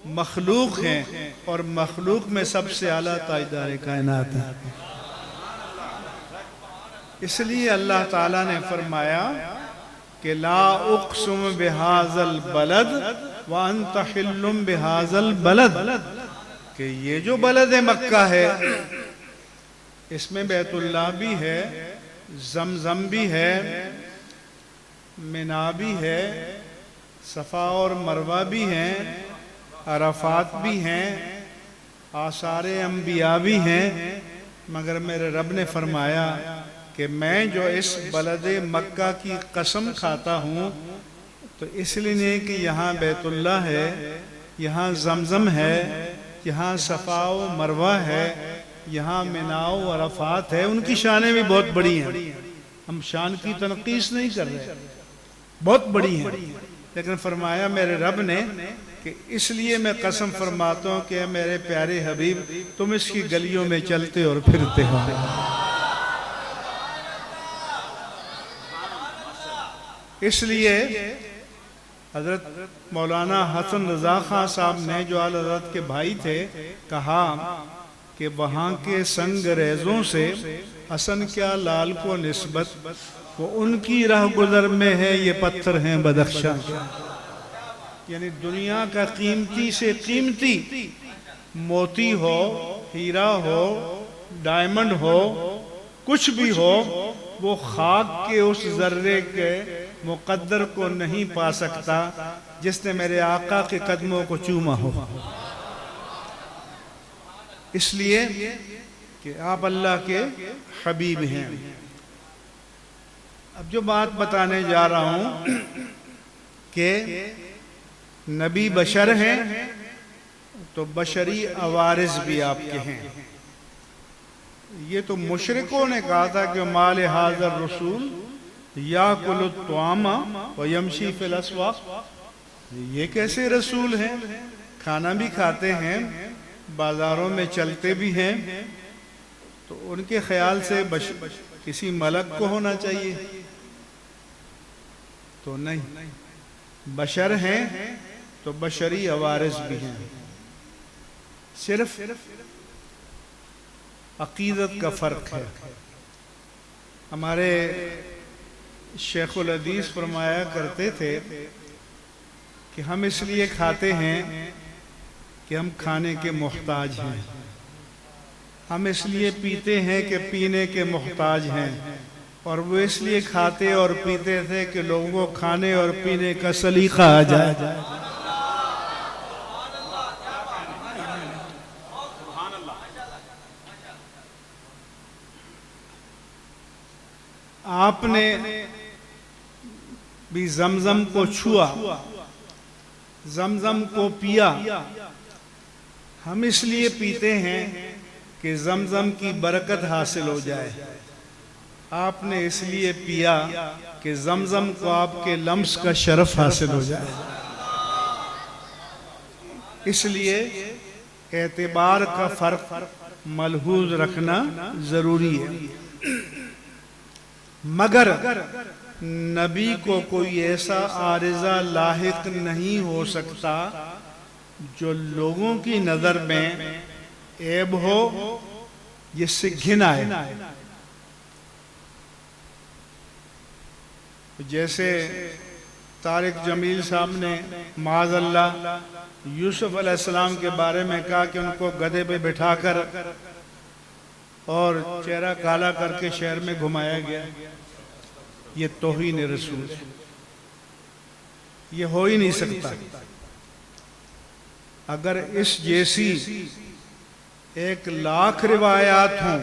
मखलूक हैं और मखलूक में सबसे आला ताजदार कायनात है। इसलिए अल्लाह ताला ने फरमाया कि ला उक़्सिमु बिहाज़ल बलद व अंत हिल्लुम बिहाज़ल बलद, कि ये जो बलद मक्का है इसमें बैतुल्लाह भी है, जमजम भी है, मिना भी है, सफ़ा और मरवा भी हैं, अरफात भी हैं, आसारे अम्बिया भी हैं। मगर मेरे रब ने फरमाया कि मैं जो इस बलद मक्का की कसम खाता हूँ तो इसलिए नहीं कि यहाँ बैतुल्लाह है, यहाँ जमजम है, यहाँ सफ़ा व मरवा है, यहाँ मिना व अरफात है, उनकी शानें भी बहुत बड़ी हैं। हम शान की तनकीस नहीं कर रहे, बहुत बड़ी हैं। लेकिन फरमाया मेरे रब ने कि इसलिए मैं कसम फरमाता हूँ कि मेरे प्यारे हबीब तुम इसकी गलियों में चलते और फिरते हो। इसलिए हजरत मौलाना हसन रजा खां साहब ने जो आला हज़रत के भाई थे कहा कि वहाँ के संगरेज़ों से हसन क्या लाल को निस्बत, वो उनकी राह गुजर में है ये पत्थर हैं बदख्शां। यानी दुनिया का कीमती से कीमती मोती हो, हीरा हो, डायमंड हो, कुछ भी हो, वो खाक के उस जर्रे के मुकद्दर को नहीं पा सकता जिसने मेरे आका के कदमों को चूमा हो। इसलिए कि आप अल्लाह के हबीब हैं। अब जो बात बताने जा रहा हूं कि नबी बशर हैं तो बशरी अवारिस भी आपके हैं। ये तो मुशरिकों ने कहा था कि माल हाज़र रसूल या कुलुत्वामा व यमशी फिल अस्वाक़, ये कैसे रसूल हैं, खाना भी खाते हैं, बाजारों में चलते भी हैं। तो उनके ख्याल से किसी मलक को होना चाहिए, तो नहीं, बशर हैं तो बशरी अवारिस भी हैं। सिर्फ अकीदत का फ़र्क है। हमारे शेखुल हदीस फरमाया करते थे कि हम इसलिए खाते हैं कि हम खाने के मोहताज हैं, हम इसलिए पीते हैं कि पीने के मोहताज हैं, और वो इसलिए खाते और पीते थे कि लोगों को खाने और पीने का सलीका आ जाए। आपने भी जमजम को छुआ, जमजम को पिया। हम इसलिए पीते हैं कि जमजम की बरकत हासिल हो जाए। आपने इसलिए पिया कि जमजम को आपके लम्स का शरफ हासिल हो जाए। इसलिए एतबार का फर्क मलहूज रखना जरूरी है। मगर नबी को कोई ऐसा आरिज़ा लाहिक नहीं हो सकता जो लोगों की नज़र में ऐब हो, जिससे घिन आए। जैसे तारिक जमील साहब ने माज़अल्लाह यूसुफ अलैहिस्सलाम के बारे में कहा कि उनको गधे पे बिठाकर और चेहरा काला करके शहर में घुमाया गया। ये तौहीन रसूल, ये हो ही नहीं सकता। अगर इस जैसी 1,00,000 रिवायात हों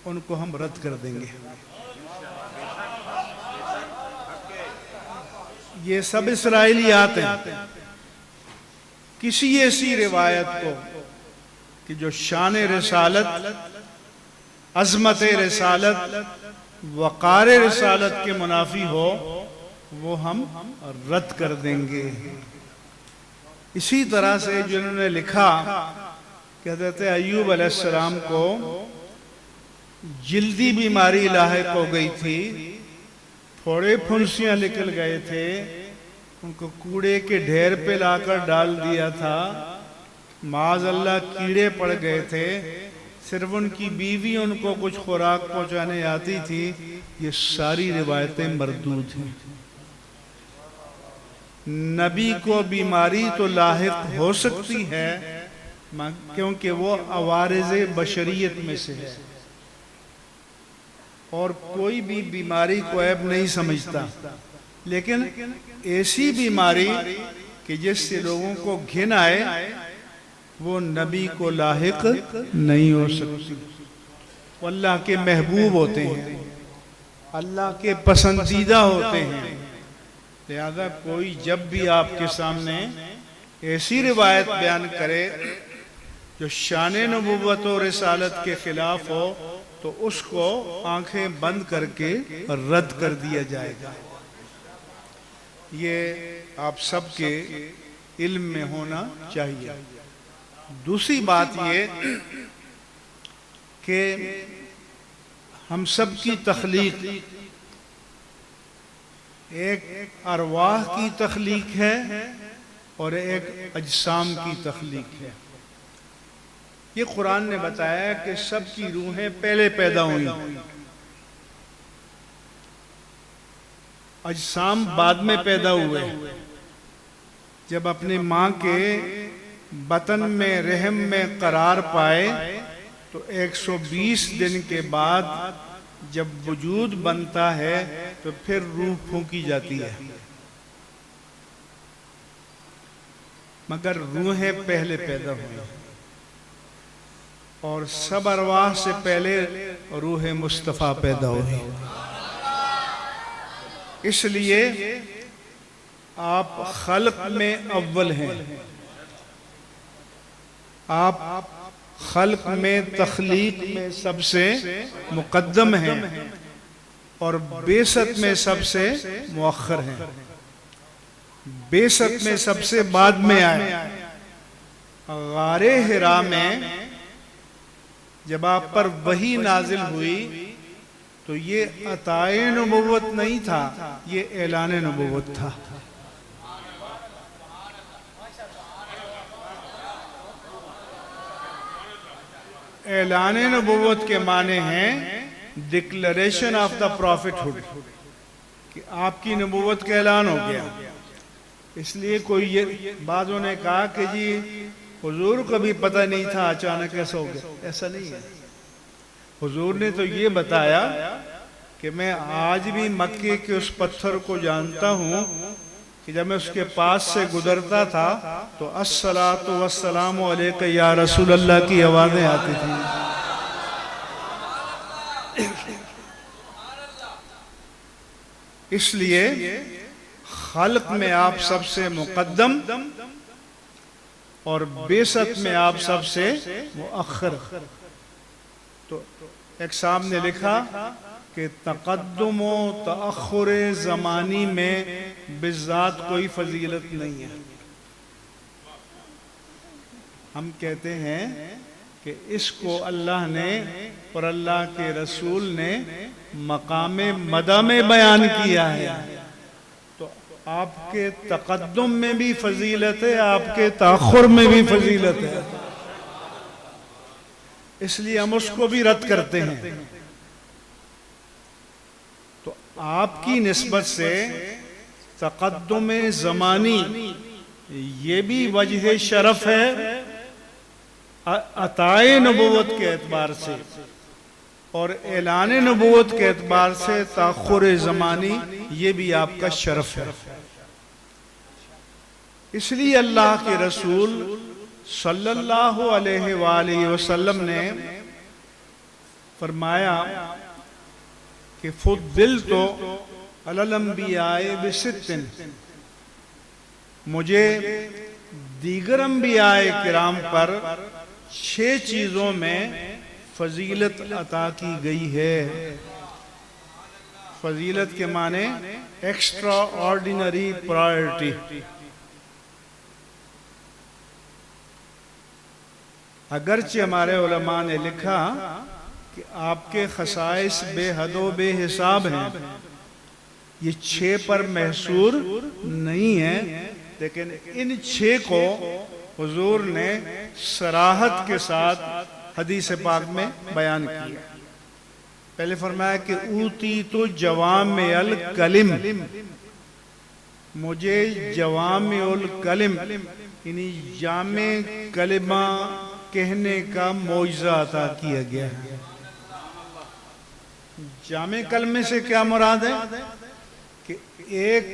उनको हम रद्द कर देंगे। ये सब इसराइलियात हैं। किसी ऐसी रिवायत को कि जो शान रिसालत, अज़मत रिसालत, वक़ार रिसालत के मुनाफी हो, वो हम रद्द कर देंगे। इसी तरह से जिन्होंने लिखा कि हज़रत अय्यूब अलैहिस्सलाम को जिल्दी बीमारी लाहिक हो गई थी, फोड़े फुंसियाँ निकल गए थे, उनको कूड़े के ढेर पे लाकर डाल दिया था, माज़अल्लाह कीड़े पड़ गए थे, सिर्फ उनकी बीवी उनको कुछ खुराक पहुंचाने आती थी। ये सारी रिवायतें मरदूद हैं। नबी को बीमारी तो लाहिक हो सकती है क्योंकि वो अवारिज़े बशरियत में से है और कोई भी बीमारी को ऐब नहीं समझता, लेकिन ऐसी बीमारी कि जिससे लोगों को घिन आए वो नबी को लाहिक नहीं हो सकती। वो अल्लाह के महबूब होते हैं, अल्लाह के पसंदीदा होते हैं। लिहाजा कोई जब भी आपके सामने ऐसी रिवायत बयान करे जो शान नबुव्वत और रिसालत के खिलाफ हो तो उसको आंखें बंद करके रद्द कर दिया जाएगा। ये आप सबके इल्म में होना चाहिए। दूसरी बात ये कि हम सब की तख्लीक एक अरवाह की तख्लीक है और एक अजसाम की तख्लीक है। ये कुरान ने बताया कि सब की रूहें पहले पैदा हुई, अजसाम बाद में पैदा हुए। जब अपनी माँ के बतन में रहम में करार पाए तो 120 दिन के बाद जब वजूद बनता है तो फिर रूह फूंकी जाती है, मगर रूहें पहले पैदा हुई और सब अरवाह से पहले रूह मुस्तफ़ा पैदा हुई। इसलिए आप खल्क में अव्वल हैं, आप खल्क में तख्लीक में सबसे मुकद्दम हैं और बेसत में सबसे मुअख्खर हैं। बेसत में सबसे बाद में आए। गारे हिरा में जब आप पर वही नाजिल हुई तो ये अताए नबुव्वत नहीं था, ये ऐलान नबुव्वत था। ऐलान नबुव्वत के माने हैं डिक्लेरेशन ऑफ द प्रॉफिटहुड, कि आपकी नबुव्वत का ऐलान हो गया। इसलिए कोई ये बाज़ों ने कहा कि जी हुजूर को भी पता नहीं था, अचानक ऐसा हो गया। ऐसा नहीं है। हुजूर ने तो ये बताया कि मैं आज भी मक्के के उस पत्थर को जानता हूँ कि जब मैं उसके पास से गुजरता था तो अस्सलातु वस्सलामु अलैका या रसूल अल्लाह की आवाज़ें आती थी। इसलिए खल्क में आप सबसे मुकद्दम और बेसत में आप सबसे मुअख्खर। तो एक सामने लिखा कि तक़द्दुम व तअख्खुर ज़मानी में बिज़ात कोई फजीलत नहीं है। हम कहते हैं कि इसको अल्लाह ने और अल्लाह के रसूल ने मकामे मदा में बयान किया है। तो आपके तक़द्दुम में भी फजीलत है, आपके तअख्खुर में भी फजीलत है, इसलिए हम उसको भी रद्द करते हैं। तो आपकी निस्बत से तक़द्दुम ज़मानी ये भी वजह शरफ है अताए नबुव्वत के एतबार से, और ऐलान नबुव्वत के एतबार से तअख्खुर ज़मानी ये भी आपका शरफ है। इसलिए अल्लाह के रसूल सल्लल्लाहु अलैहि वसल्लम ने फरमाया कि फुद्दिल तो अलल अंबियाए बिसित्तिन, मुझे दीगर अंबियाए किराम पर 6 चीजों में फजीलत अता की गई है। फजीलत के माने एक्स्ट्रा ऑर्डिनरी प्रायोरिटी। अगरचे हमारे उलमा ने लिखा कि आपके खसाइस बेहदो बेहिसाब हैं, ये 6 पर महसूर नहीं है, लेकिन इन 6 को हुजूर ने सराहत के साथ हदीस पाक में बयान किया। पहले फरमाया कि ऊती तो जवाम अल कलिम, मुझे जवाम उल कलिम यानी जामे कलिमा कहने का मौजज़ा अता किया गया है। जामे कलमे से क्या मुराद है कि एक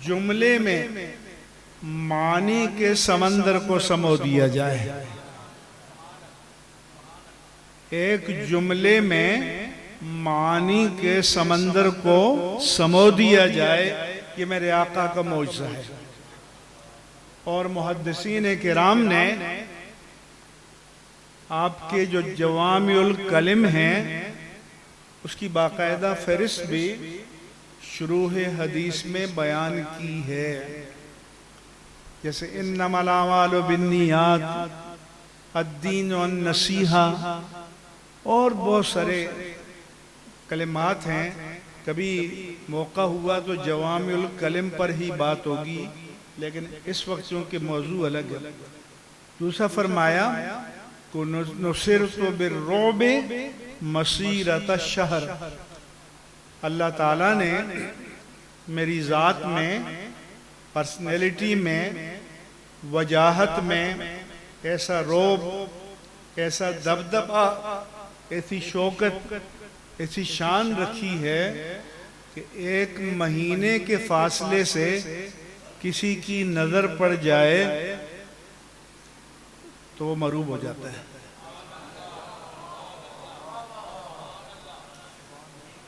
जुमले में मानी के समंदर को समो दिया जाए, एक जुमले में मानी के समंदर को समो दिया जाए, ये मेरे आका का मौजज़ा है। और मुहद्दिसीन किराम ने आपके जो जवामिउल कलिम हैं उसकी बाकायदा फहरिस्त भी शुरूह हदीस में बयान की है। जैसे इन्नमल अमालु बिन्नियात, अद्दीन वन नसीहा और बहुत सारे कलिमात हैं। कभी मौका हुआ तो जवामिउल कलिम पर ही बात होगी, लेकिन इस वक्त चूँकि मौजू अलग है। दूसरा फरमाया को नुसिरतु बिर्रुबि मसीरत शहर, अल्लाह ताला ने मेरी ज़ात में, पर्सनैलिटी में, वजाहत में ऐसा रोब, ऐसा दबदबा, ऐसी शौकत, ऐसी शान रखी है कि एक महीने के फासले से किसी की नज़र पड़ जाए तो वो मरूब हो जाता है।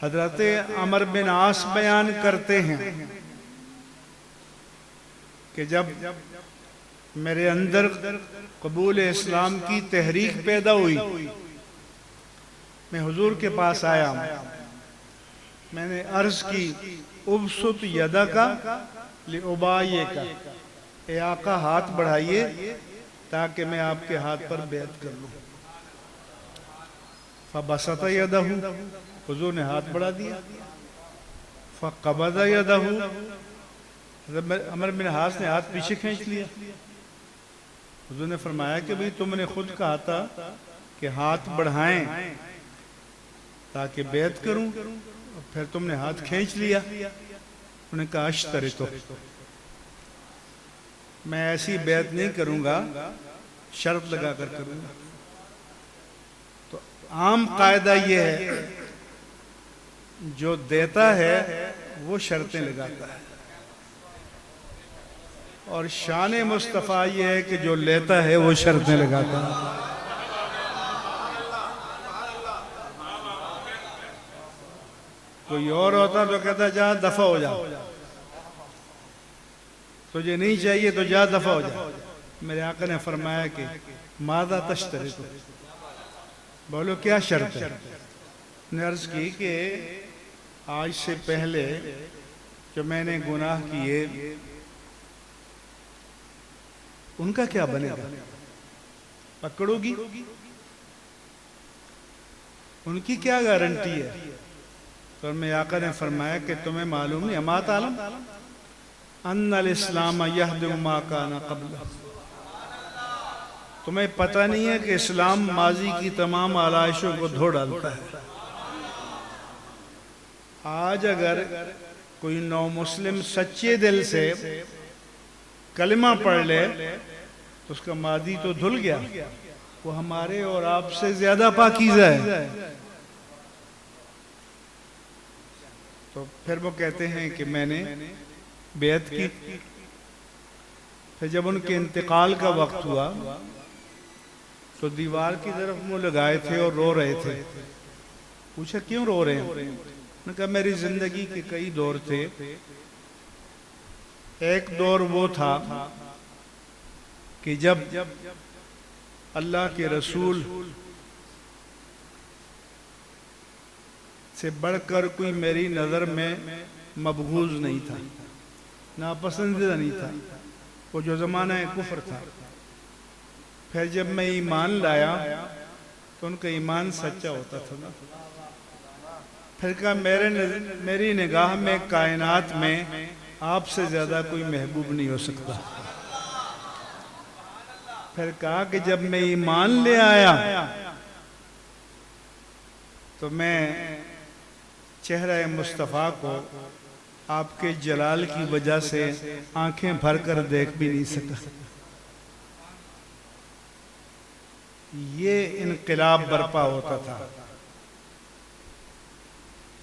हजरत अमर बिन आस बयान करते हैं कि जब मेरे अंदर कबूल इस्लाम की तहरीक पैदा हुई, मैं हुजूर के पास आया, मैंने अर्ज की उबसुत यदा का लिउबाये का, ए आका हाथ बढ़ाइए ताकि मैं आपके हाथ पर बैत कर लूँ। फबसत यदहू, हुजूर ने हाथ बढ़ा दिया। फ़क़बज़ यदहू, अमर बिन आस ने हाथ पीछे खींच लिया। हुजूर ने फरमाया कि भाई तुमने खुद कहा था कि हाथ बढ़ाएं ताकि बैत करूं, फिर तुमने हाथ खींच लिया। उन्होंने कहा अश्तरे, तो मैं ऐसी बैत नहीं करूंगा, शर्त लगा कर करूंगा। तो आम कायदा यह है जो देता है वो शर्तें लगाता है, और शान मुस्तफ़ा ये है कि जो लेता है वो शर्तें लगाता है। कोई और होता तो कहता जा दफा हो जाओ, तुझे नहीं चाहिए तो जा दफा हो जा। मेरे आका ने फरमाया कि मादा तश्तरी, तो बोलो क्या शर्त है। ने अर्ज की कि आज से पहले जो मैंने गुनाह किए उनका क्या बनेगा, पकड़ोगी? उनकी क्या गारंटी है? तो मेरे आका ने फरमाया कि तुम्हें मालूम नहीं, अमा तालम अन्नल इस्लाम यहदिम मा काना क़ब्ल, तुम्हें पता नहीं है कि इस्लाम माजी की तमाम आलाइशों को धो डालता है। आज अगर कोई नौ मुस्लिम सच्चे दिल से कलिमा पढ़ ले तो उसका मादी तो धुल गया, वो हमारे और आपसे ज्यादा पाकीज़ा है। तो फिर वो कहते हैं कि मैंने बेअत की। फिर जब उनके इंतकाल का वक्त हुआ तो दीवार की तरफ मुंह लगाए थे और रो रहे थे। पूछा क्यों रो रहे हैं? उन्होंने कहा मेरी जिंदगी के कई दौर थे, एक दौर वो था कि जब अल्लाह के रसूल से बढ़कर कोई मेरी नज़र में मबगूज नहीं था, नापसंदीदा नहीं था, वो जो ज़माना कुफ्र था। फिर जब मैं ईमान लाया तो उनका ईमान सच्चा होता था ना। फिर कहा मेरी निगाह में कायनात में आपसे ज्यादा कोई महबूब नहीं हो सकता। फिर कहा कि जब मैं ईमान ले आया तो मैं चेहरा मुस्तफ़ा को आपके जलाल की वजह से आंखें भर कर देख भी नहीं सका। ये इनकलाब बर्पा होता था,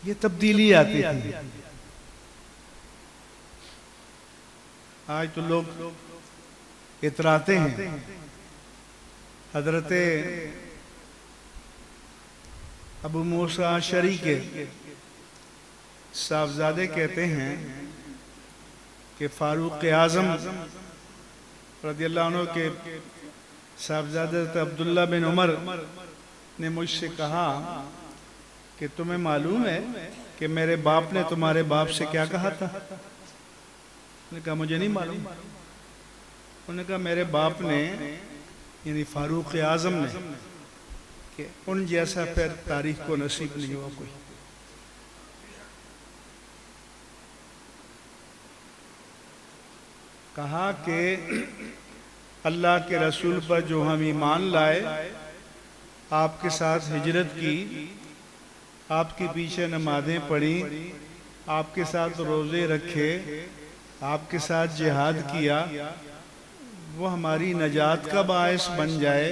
ये तब्दीली आती थी। आज तो लोग इतराते हैं। हजरते अबू मूसा अशरी के साहबजादे कहते हैं कि फारूक आज़म रज़ियल्लाहु अन्हु के साहबजादे अब्दुल्ला बिन उमर ने मुझसे कहा कि तुम्हें मालूम है कि मेरे बाप ने तुम्हारे बाप से क्या कहा था? उन्होंने कहा मुझे नहीं मालूम। उन्होंने कहा मेरे बाप ने यानी फारूक आज़म ने कि उन जैसा फिर तारीख को नसीब नहीं हुआ कोई। कहा कि अल्लाह के रसूल पर जो हम ईमान लाए, आपके साथ हिजरत की, आपके पीछे नमाजें पढ़ी, आपके साथ रोज़े रखे, आपके साथ जिहाद किया, वो हमारी नजात का बायस बन जाए।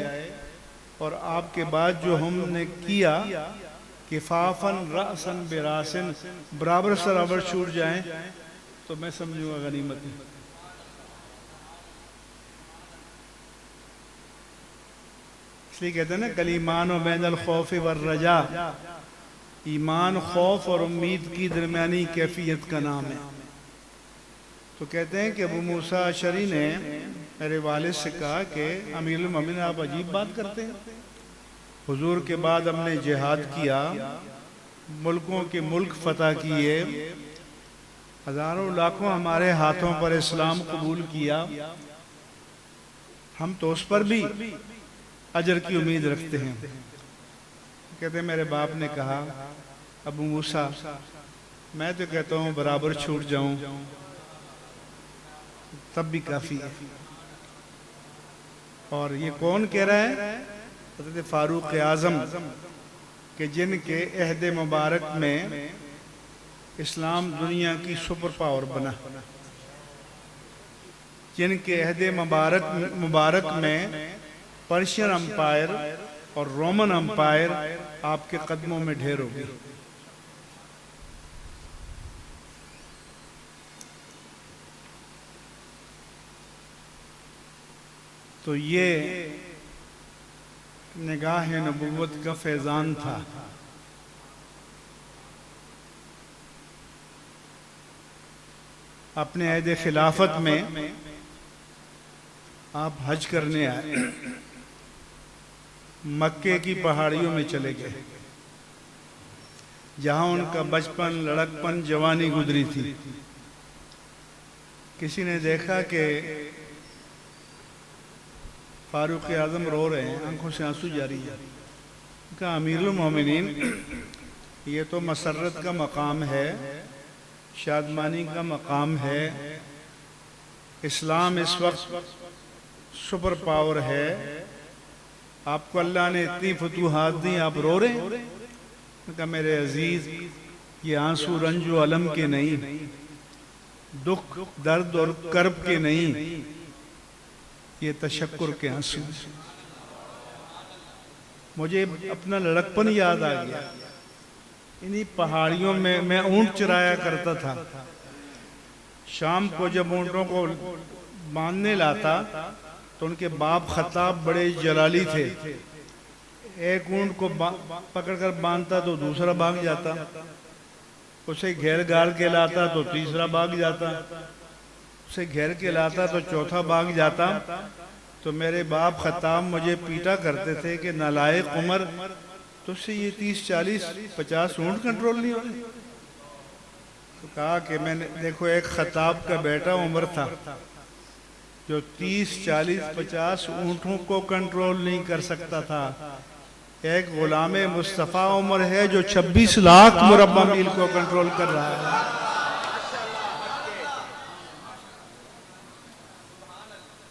और आपके बाद जो हमने किया किफ़ाफ़न रअसन बिरासिन, बराबर सराबर छूट जाएं तो मैं समझूंगा गनीमत है। इसलिए कहते हैं ना कल ईमान व बैनल खौफ वर रजा, ईमान खौफ और उम्मीद की दरमियानी कैफियत का नाम है। तो कहते हैं कि अबू मूसा अशरी ने मेरे वालिद से कहा कि अमीरुल मोमिनीन आप अजीब बात करते हैं, हुजूर के बाद हमने जिहाद किया, मुल्कों के मुल्क फतह किए, हजारों लाखों हमारे हाथों पर इस्लाम कबूल किया, हम तो उस पर भी अजर की उम्मीद रखते हैं। कहते हैं मेरे बाप ने कहा अबू मूसा मैं तो कहता हूँ बराबर छूट जाऊं तब भी काफी है। और ये कौन कह रहा है? हज़रत फारूक आज़म के जिनके अहद मुबारक में इस्लाम दुनिया की सुपर पावर बना, जिनके अहद मुबारक में पर्शियन अम्पायर और रोमन अम्पायर आपके कदमों में ढेर हो गई। तो ये निगाह नबुव्वत का फैजान था। अपने अहद खिलाफत में आप हज करने आए, मक्के की पहाड़ियों में चले गए, जहां उनका बचपन, लड़कपन, जवानी गुजरी थी। किसी ने देखा कि फारूक आज़म रो रहे हैं, आंखों से आंसू जारी है। कहा अमीरुल मोमिनीन ये तो मसरत का मकाम है, शादमानी का मकाम है, इस्लाम इस वक्त सुपर पावर है, आपको अल्लाह ने इतनी फतूहात दी, आप रो रहे हैं? कहा मेरे अजीज ये आंसू रंज व अलम के नहीं, दुख दर्द और कर्ब के नहीं, ये तशक्कुर के आंसू। मुझे अपना लड़कपन याद आ गया। इन्हीं पहाड़ियों में मैं ऊंट चराया करता था। शाम को जब ऊंटों को बांधने लाता तो उनके बाप खत्ताब बड़े जलाली थे। एक ऊंट को पकड़कर बांधता तो दूसरा भाग जाता, उसे घेर घाल के लाता तो तीसरा भाग जाता, उसे घेर के लाता तो चौथा भाग जाता। तो मेरे बाप खत्ताब मुझे पीटा करते थे कि नालायक उमर, तुझसे ये 30, 40, 50 ऊंट कंट्रोल नहीं हो रहे। तो कहा कि मैंने देखो, एक खत्ताब का बेटा उमर था जो 30, 40, 50 ऊंटों को कंट्रोल नहीं कर सकता था, एक गुलाम मुस्तफ़ा उमर है जो 26 लाख मुरब्बा मील को कंट्रोल कर रहा है।